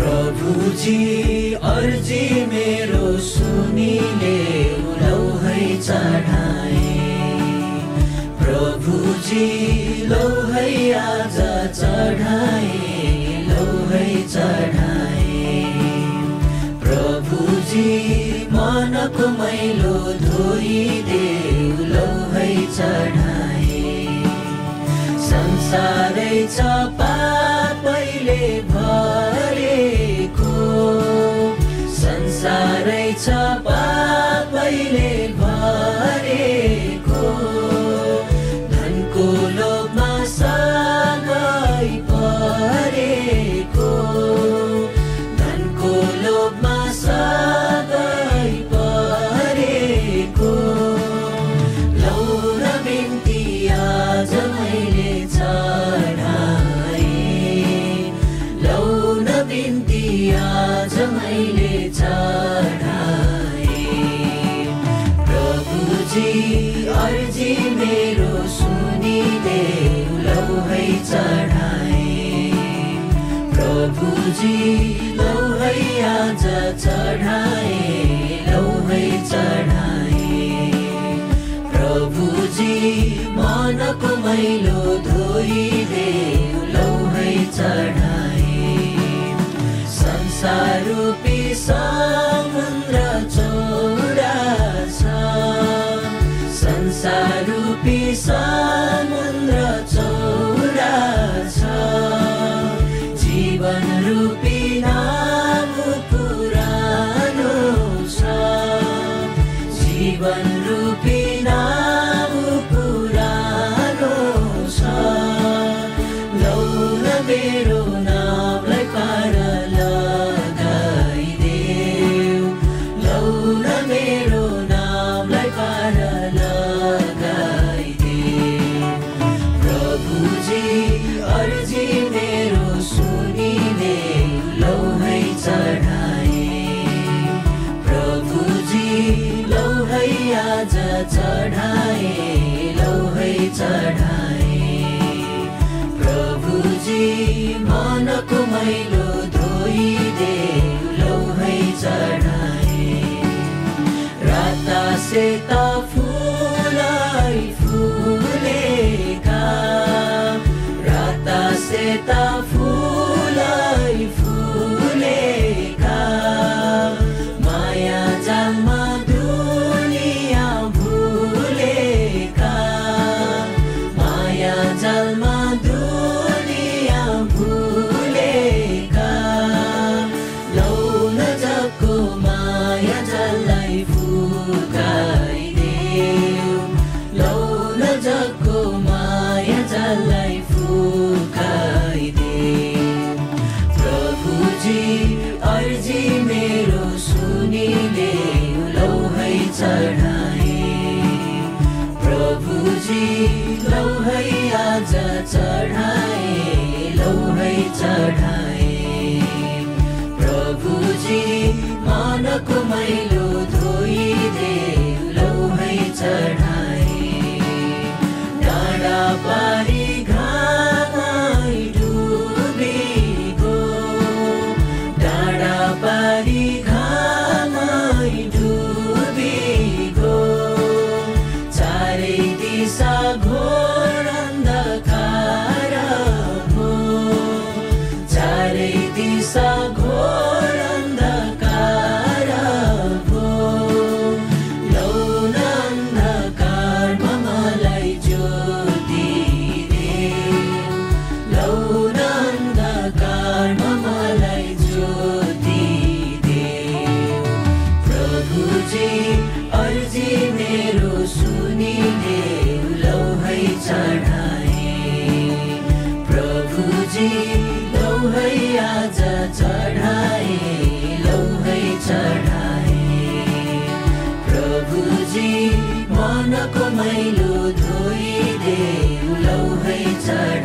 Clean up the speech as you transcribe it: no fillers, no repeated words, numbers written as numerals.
प्रभुजी अर्जी मेरो सुनिले लौ है चढाए। प्रभुजी लौ है आज चढाए, लौ है चढाए। प्रभुजी मनको मैलो धोइदेऊ लौ है चढाए। संसारै छ पापैले भरेको, संसारै छ पापैले भरेको। धनको लोभमा सबै परेको, धनको लोभमा सबै परेको। लौ न बिन्ती आज मैले चढाए, लौ न बिन्ती आज मैले चढाए। प्रभुजी अर्जी मेरो सुनिदेऊ लौ है चढाए। प्रभुजी लौ है आज चढाए, लौ है चढाए। प्रभुजी मनको मैलो धोइदेऊ लौ है चढाए। संसार रूपी समुद्र चौडा छ, संसार रूपी समुद्र चौडा छ। जीवन रूपी नाव पुरानो छ, जीवन रूपी नाव पुरानो छ। लौ न मेरो नावलाई पार लगाइदेऊ, लौ न मेरो नावलाई पार लगाइदेऊ। प्रभुजी अर्जी मेरो सुनिदेऊ लौ है चढाए। प्रभुजी लौ है आज चढाए, लौ है चढाए। प्रभुजी मनको मैलो धोइदेऊ लौ है चढाए। राता सेता फुलै फुलेका, राता सेता फुलै फुलेका। माया जालमा दुनिया भुलेका, माया जालमा दुनिया भुलेका। लौ न जगको माया जाललाई फुकाइदेऊ, लौ न जगको माया जाललाई फुकाइदेऊ। प्रभुजी अर्जी मेरो सुनिदेऊ लौ है चढाए। प्रभुजी लौ है आज चढाए, लौ है चढाए। प्रभुजी मनको मैलो धोइदेऊ लौ है चढाए। डाँडा पारी घामै डुबेको, डाँडा पारी घामै डुबेको। चारै दिशा घोर अन्धकार हो, चारै दिशा घोर अन्धकार हो। लौ न अन्धकारमा मलाई ज्योति देऊ, लौ न अन्धकारमा मलाई ज्योति देऊ। प्रभुजी अर्जी मेरो सुनिदेऊ लौ है चढाए। प्रभुजी लौ है आज चढाए, लौ है चढाए। प्रभुजी मनको मैलो धोइदेऊ लौ है चढाए।